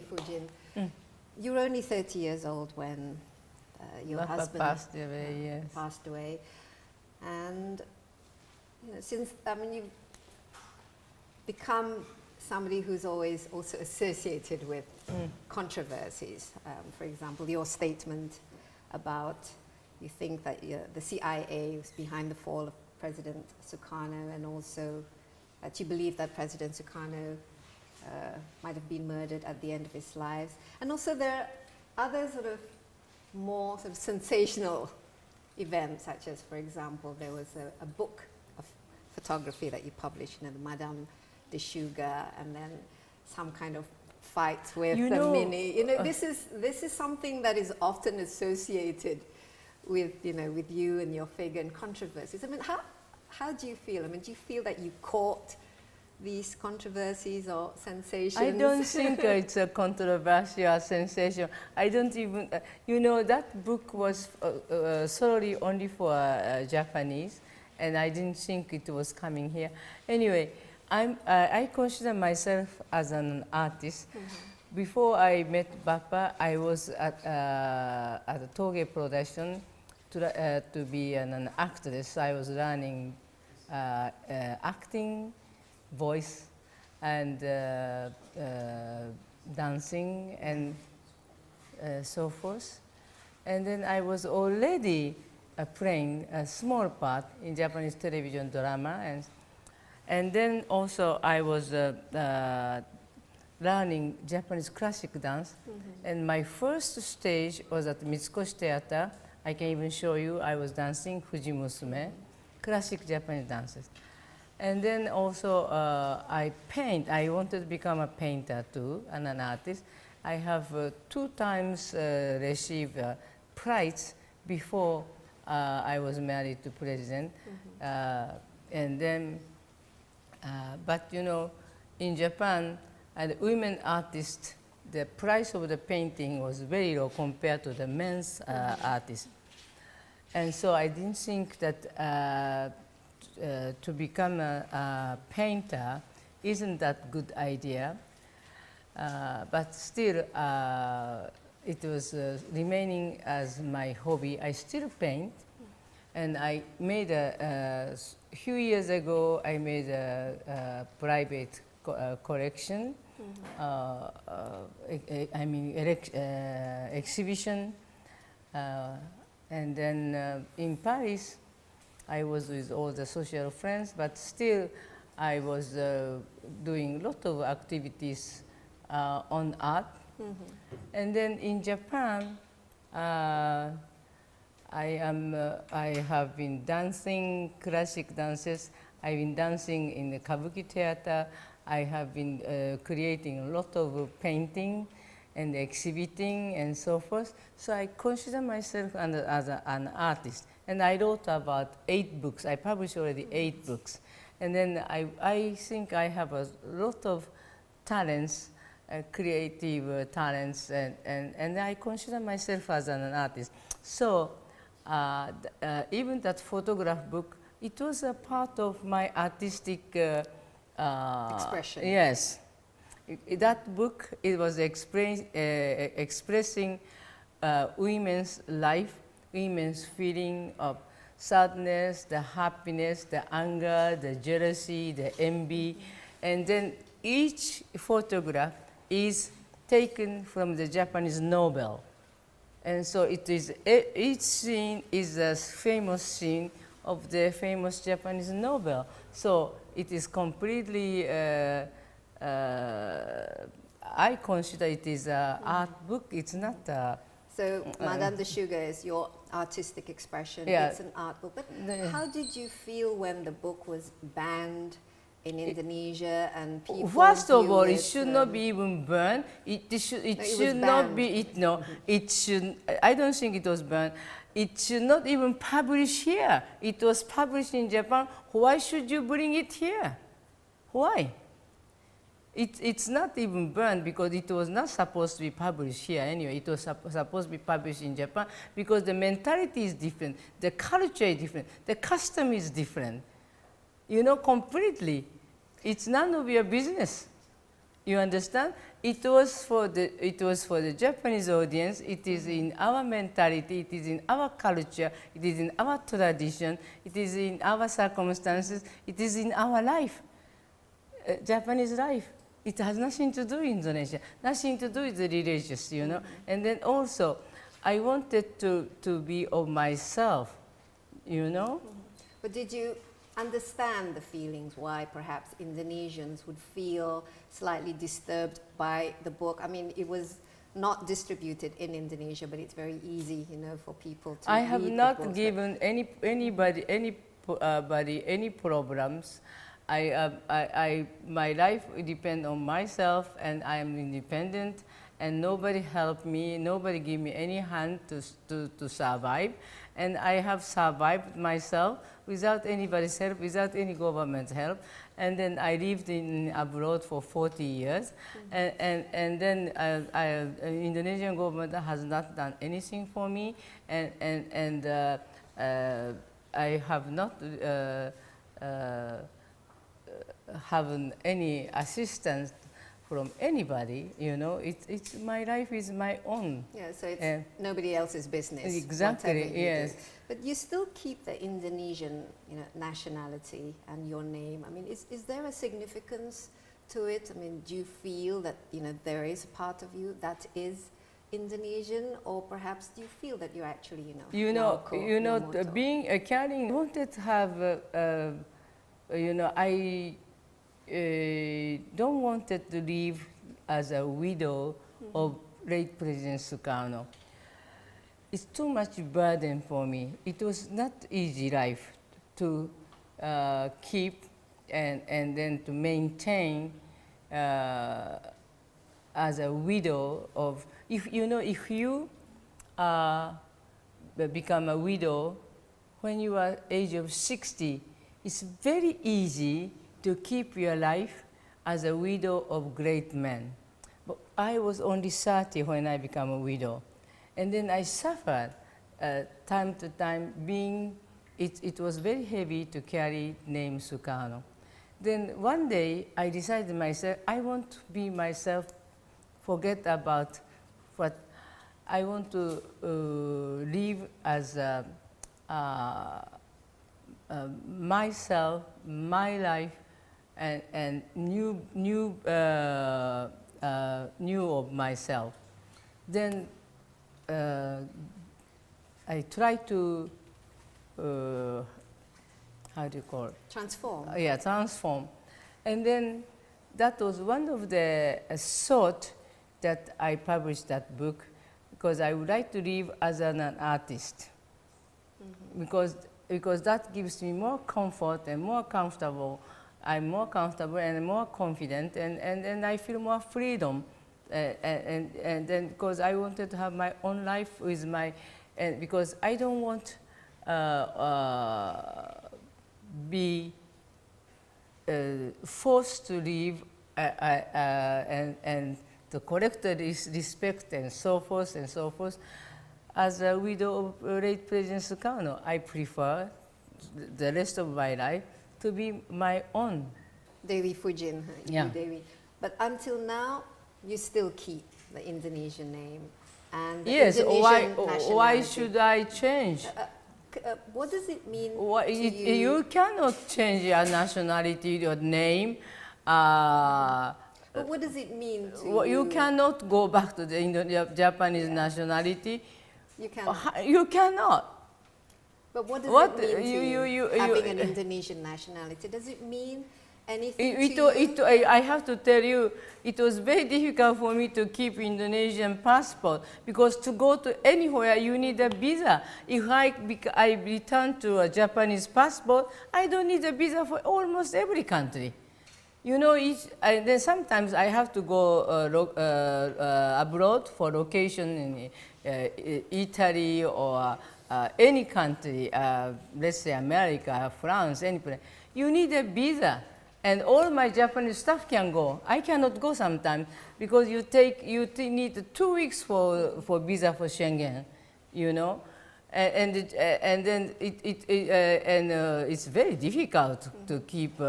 Dewi Fujin. You were only 30 years old when your husband passed away, yes. Passed away. And you know, since, I mean, you've become somebody who's always also associated with controversies. For example, your statement about you think that the CIA was behind the fall of President Sukarno, and also that you believe that President Sukarno might have been murdered at the end of his life. And also there are other sort of more sort of sensational events, such as, for example, there was a book of photography that you published, you know, the Madame de Sugar, and then some kind of fight with the Mini. You know, this is something that is often associated with, you know, with you and your figure and controversies. I mean, how do you feel? I mean, do you feel that you caught these controversies or sensations? I don't think it's a controversial sensation. I don't even, you know, that book was solely only for Japanese, and I didn't think it was coming here. Anyway, I consider myself as an artist. Before I met Bappa, I was at a Toge production to be an actress. I was learning acting, voice, and dancing, and so forth. And then I was already playing a small part in Japanese television drama, and then also I was learning Japanese classic dance. And my first stage was at Mitsukoshi Theater. I can even show you. I was dancing Fuji Musume, classic Japanese dances. And then also I paint. I wanted to become a painter too, and an artist. I have 2 times received prize before I was married to President. And then, but you know, in Japan, the women artists, the price of the painting was very low compared to the men's artists. And so I didn't think that to become a painter isn't that good idea. But still, it was remaining as my hobby. I still paint. And I made a few years ago, I made a private collection. I mean, exhibition. And then in Paris, I was with all the social friends, but still I was doing a lot of activities on art. And then in Japan, I have been dancing classic dances. I've been dancing in the Kabuki theater. I have been creating a lot of painting and exhibiting and so forth. So I consider myself as an artist. And I wrote about 8 books. I published already 8 books. And then I think I have a lot of talents, creative talents, and I consider myself as an artist. So even that photograph book, it was a part of my artistic expression. Yes. That book, it was expressing women's life, women's feeling of sadness, the happiness, the anger, the jealousy, the envy. And then each photograph is taken from the Japanese novel. And so it is, each scene is a famous scene of the famous Japanese novel. So it is completely, I consider it is an art book. It's not a... So Madame de Sugar is your artistic expression. Yeah. It's an art book. But how did you feel when the book was banned in Indonesia and people? First of all, it should not be even burned. It should not be. It should. I don't think it was burned. It should not even publish here. It was published in Japan. Why should you bring it here? Why? It's not even burned because it was not supposed to be published here anyway. It was supposed to be published in Japan because the mentality is different, the culture is different, the custom is different. You know, completely. It's none of your business. You understand? It was for the Japanese audience. It is in our mentality. It is in our culture. It is in our tradition. It is in our circumstances. It is in our life, Japanese life. It has nothing to do with Indonesia. Nothing to do with the religious, you know. And then also, I wanted to be of myself, you know. But did you understand the feelings why perhaps Indonesians would feel slightly disturbed by the book? I mean, it was not distributed in Indonesia, but it's very easy, you know, for people to I have read not the books. given anybody any problems. My life depends on myself, and I am independent, and nobody helped me, nobody gave me any hand to survive, and I have survived myself without anybody's help, without any government help. And then I lived in abroad for 40 years, and then Indonesian government has not done anything for me, and I have not haven't any assistance from anybody, you know. It's my life is my own. Yeah, so it's nobody else's business. Exactly, yes. But you still keep the Indonesian, you know, nationality and your name. I mean, is there a significance to it? I mean, do you feel that, you know, there is a part of you that is Indonesian, or perhaps do you feel that you're actually, Naoko Nemoto? Being a carrying, I wanted to have, I don't want to live as a widow of late President Soekarno. It's too much burden for me. It was not easy life to keep and then to maintain as a widow of, if you become a widow when you are age of 60, it's very easy to keep your life as a widow of great men. But I was only 30 when I became a widow. And then I suffered time to time being, it was very heavy to carry name Soekarno. Then one day I decided myself, I want to be myself, forget about what I want to live as myself, my life, and new of myself. Then I try to how do you call it? Transform. Yeah, transform. And then that was one of the thought that I published that book, because I would like to live as an artist, because that gives me more comfort and more comfortable. I'm more comfortable and more confident, and I feel more freedom. And then because I wanted to have my own life with my, because I don't want be forced to live and to collect this respect and so forth and so forth. As a widow of late President Soekarno, I prefer the rest of my life to be my own. Dewi Fujin, Yeah. Dewi. But until now, you still keep the Indonesian name and the Yes, Indonesian why nationality. should I change? What does it mean to you? You cannot change your nationality, your name. But what does it mean to you? You cannot go back to the Japanese nationality. You cannot. You cannot. But what does it mean to you having an Indonesian nationality? Does it mean anything to you? I have to tell you, it was very difficult for me to keep Indonesian passport, because to go to anywhere you need a visa. If I return to a Japanese passport, I don't need a visa for almost every country. You know, then sometimes I have to go abroad for location in Italy or any country, let's say America, France, any place. You need a visa, and all my Japanese staff can go. I cannot go sometimes because you need 2 weeks for visa for Schengen, you know, and then it's very difficult to keep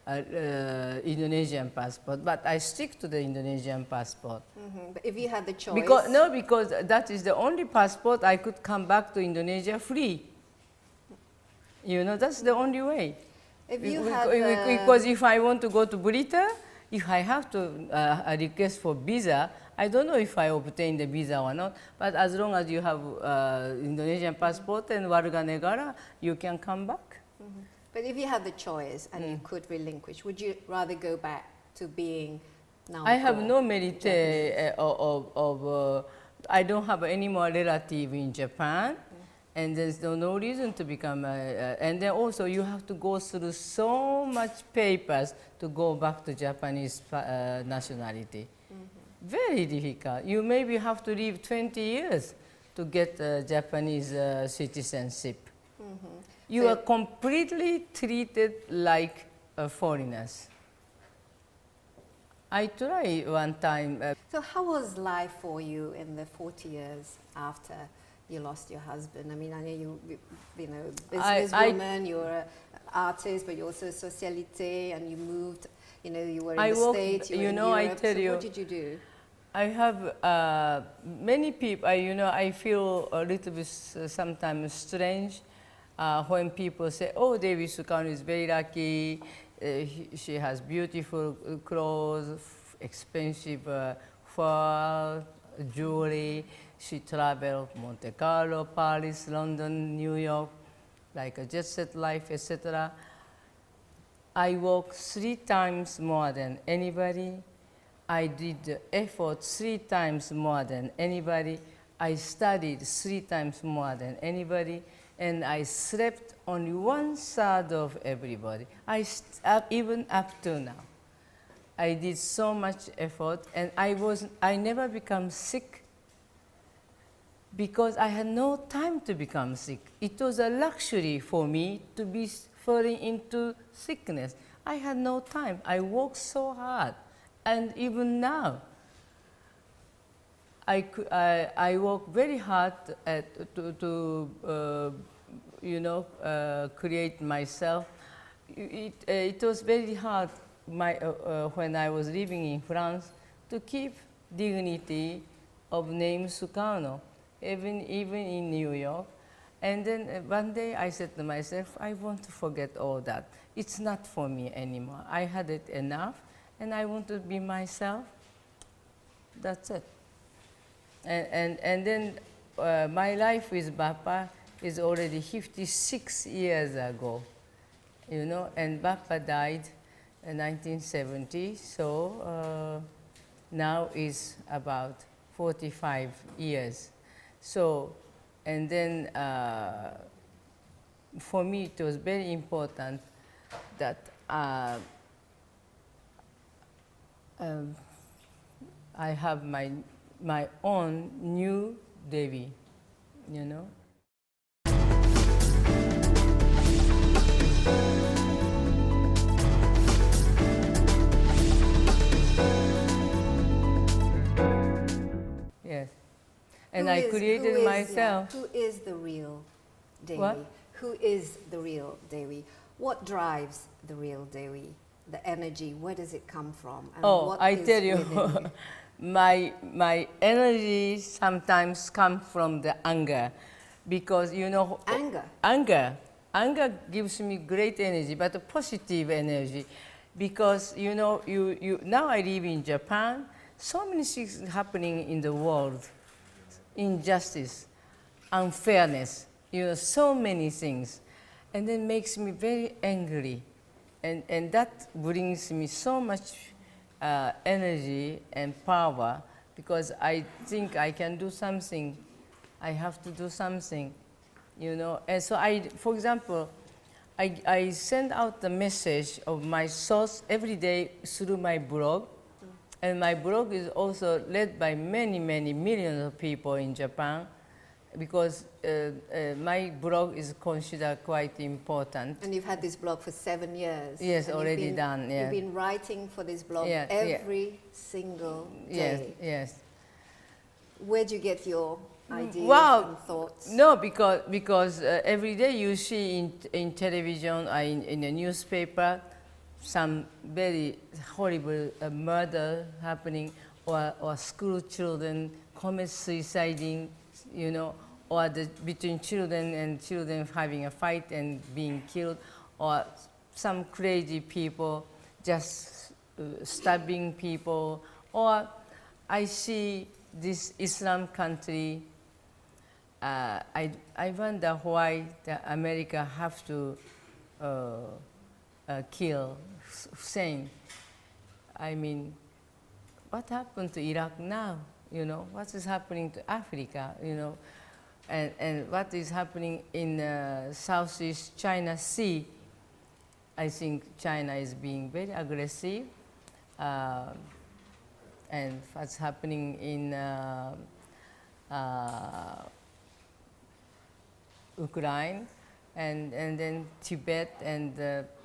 Indonesian passport, but I stick to the Indonesian passport. But if you had the choice... Because that is the only passport I could come back to Indonesia free. You know, that's the only way. If you had because if I want to go to Berikut, if I have to request for visa, I don't know if I obtain the visa or not, but as long as you have Indonesian passport and warga negara, you can come back. But if you had the choice and you could relinquish, would you rather go back to being Naoko? I have no merit I don't have any more relative in Japan, and there's no reason to become and then also you have to go through so much papers to go back to Japanese nationality. Very difficult. You maybe have to live 20 years to get Japanese citizenship. You are completely treated like foreigners. I tried one time. So how was life for you in the 40 years after you lost your husband? I mean, I know you know, businesswoman, you were an artist, but you also socialité, and you moved, you know, you were in the States, you were in Europe. I tell you, what did you do? I have many people, you know, I feel a little bit sometimes strange when people say, oh, Dewi Soekarno is very lucky, she has beautiful clothes, expensive fur, jewelry, she traveled Monte Carlo, Paris, London, New York, like a jet set life, etc. I work 3 times more than anybody. I did the effort 3 times more than anybody. I studied 3 times more than anybody. And I slept only 1/3 of everybody. Even up to now. I did so much effort, and I never become sick because I had no time to become sick. It was a luxury for me to be falling into sickness. I had no time. I worked so hard, and even now, I work very hard to you know, create myself. It was very hard when I was living in France to keep dignity of name Soekarno, even in New York. And then one day I said to myself, I want to forget all that. It's not for me anymore. I had it enough, and I want to be myself. That's it. And then my life with Bappa is already 56 years ago, you know, and Bappa died in 1970, so now is about 45 years. So, and then for me it was very important that I have my own new Devi, you know. Yes, and I created myself. Who is the real Dewi? What? Who is the real Dewi? What drives the real Dewi? The energy, where does it come from? And what I is tell you, within you? my energy sometimes comes from the anger, because you know. Anger gives me great energy, but a positive energy, because you know, now I live in Japan. So many things happening in the world, injustice, unfairness, you know, so many things, and then makes me very angry, and that brings me so much energy and power, because I think I can do something. I have to do something, you know. And so for example, I send out the message of my thoughts every day through my blog. And my blog is also read by many, many millions of people in Japan, because my blog is considered quite important. And you've had this blog for 7 years. Yes, already done. Yeah. You've been writing for this blog every single day. Yes. Where do you get your ideas and thoughts? No, because every day you see in television, in the newspaper, some very horrible murder happening, or school children commit suiciding, you know, or between children and children having a fight and being killed, or some crazy people just stabbing people, or I see this Islam country. I wonder why America have to kill Hussein. I mean, what happened to Iraq now? You know, what is happening to Africa? You know, and what is happening in Southeast China Sea? I think China is being very aggressive, and what's happening in Ukraine, and then Tibet, and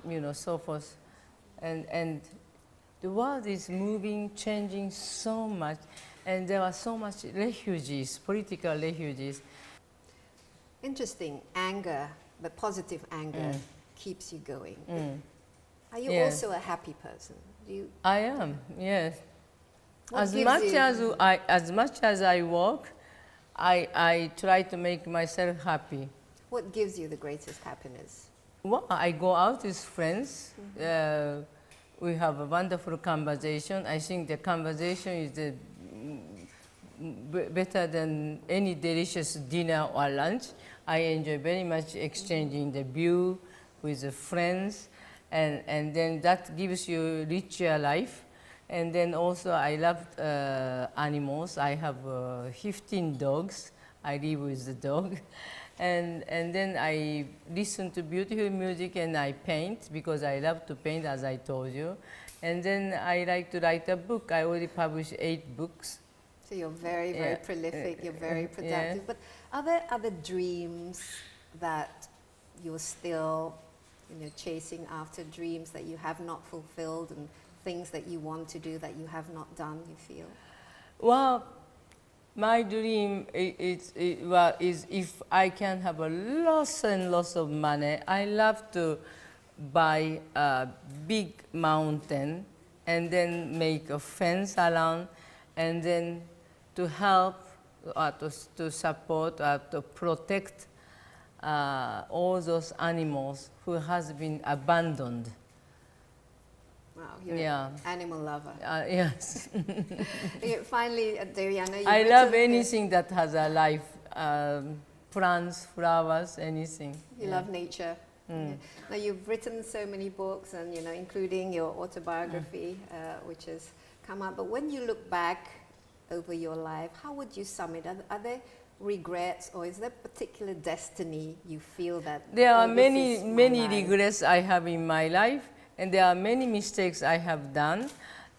you know, so forth, and the world is moving, changing so much, and there are so much refugees, political refugees. Interesting. Anger, the positive anger, keeps you going. Are you Yes. also a happy person? Do you? I am, yes. What As gives much as I work, I try to make myself happy. What gives you the greatest happiness? Well, I go out with friends. We have a wonderful conversation. I think the conversation is better than any delicious dinner or lunch. I enjoy very much exchanging the view with the friends, and then that gives you richer life. And then also I love animals. I have 15 dogs. I live with the dog. And then I listen to beautiful music, and I paint because I love to paint, as I told you. And then I like to write a book. I already published 8 books. So you're very, very prolific, you're very productive. But are there other dreams that you're still, you know, chasing after, dreams that you have not fulfilled, and things that you want to do that you have not done, you feel? Well, my dream is if I can have a lots and lots of money. I love to buy a big mountain and then make a fence around, and then to help, to support, to protect all those animals who has been abandoned. Wow, you're an animal lover. Yes. Finally, Dewi, I know you've I love written- anything that has a life, plants, flowers, anything. You love nature. Yeah. Now you've written so many books, and you know, including your autobiography, which has come out. But when you look back over your life, how would you sum it? Are there regrets, or is there particular destiny you feel that? There are this many is my many life? regrets I have in my life, and there are many mistakes I have done,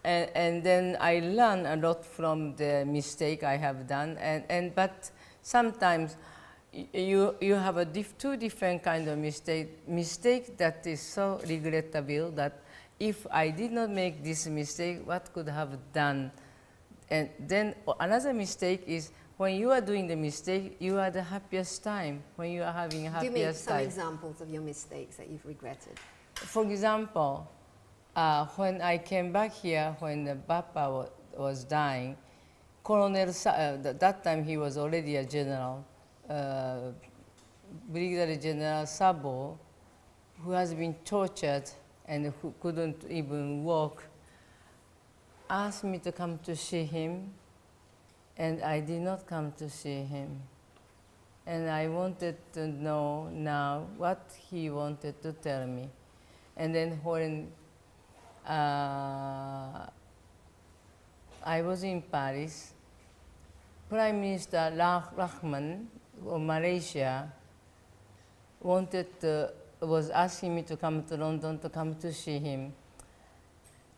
and then I learn a lot from the mistake I have done, but sometimes you have two different kind of mistake that is so regrettable that if I did not make this mistake, what could have done? And then another mistake is when you are doing the mistake, you are the happiest time, when you are having a Give me happiest some time. examples of your mistakes that you've regretted. For example, when I came back here, when the Papa was dying, Colonel, that time he was already a general, Brigadier General Sabo, who has been tortured and who couldn't even walk, asked me to come to see him, and I did not come to see him. And I wanted to know now what he wanted to tell me. And then when I was in Paris, Prime Minister Rahman of Malaysia was asking me to come to London to come to see him.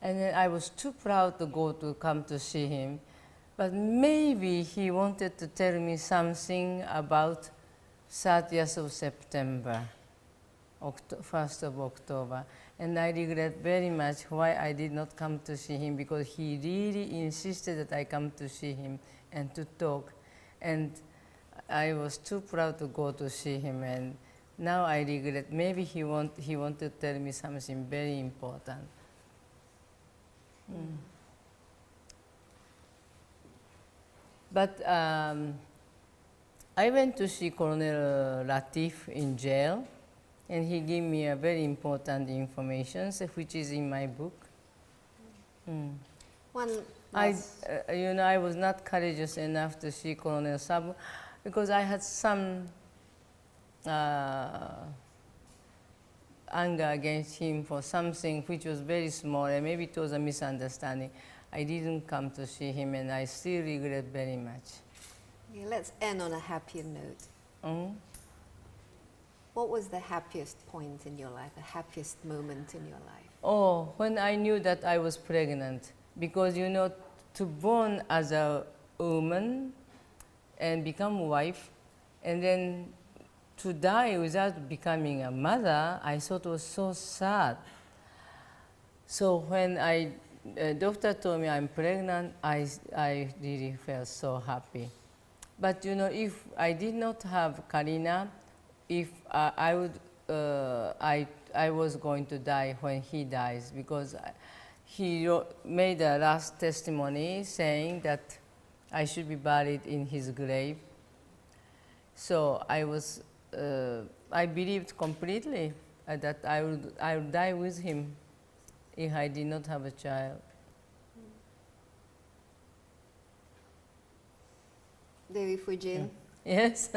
And then I was too proud to come to see him. But maybe he wanted to tell me something about 30th of September, 1st of October. And I regret very much why I did not come to see him, because he really insisted that I come to see him and to talk. And I was too proud to go to see him. And Now I regret. Maybe he want to tell me something very important. But I went to see Colonel Latif in jail, and he gave me a very important information, which is in my book. One I was, was not courageous enough to see Colonel Sabu because I had some anger against him for something which was very small, and maybe it was a misunderstanding. I didn't come to see him, and I still regret very much. okay, let's end on a happier note. What was the happiest point in your life, the happiest moment in your life? Oh, when I knew that I was pregnant, because to born as a woman and become wife, and then to die without becoming a mother, I thought it was so sad. So when doctor told me I'm pregnant, I really felt so happy. But if I did not have Karina, if I was going to die when he dies, because he made a last testimony saying that I should be buried in his grave. So I believed completely that I would die with him if I did not have a child. Dewi Fujin, Yes.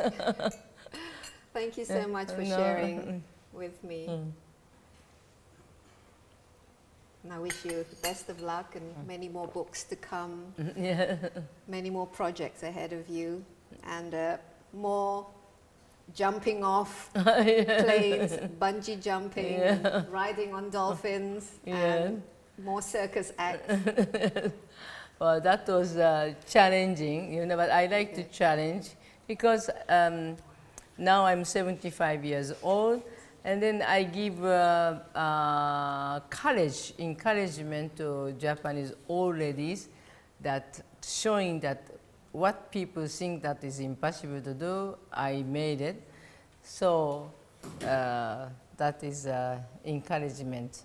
thank you so much for sharing with me. And I wish you the best of luck and many more books to come, many more projects ahead of you, and more jumping off planes, bungee jumping, riding on dolphins, and more circus acts. Well, that was challenging, but I like to challenge because now I'm 75 years old, and then I give encouragement to Japanese old ladies, that showing that what people think that is impossible to do, I made it. So that is encouragement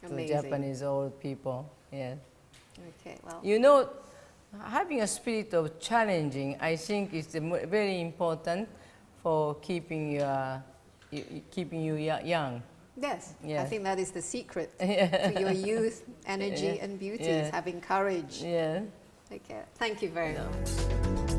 to Japanese old people. Yeah. Okay, well. Having a spirit of challenging, I think is very important for keeping you young. Yes, Yeah. I think that is the secret to your youth, energy, and beauty, is having courage. Yeah. Okay, thank you very much.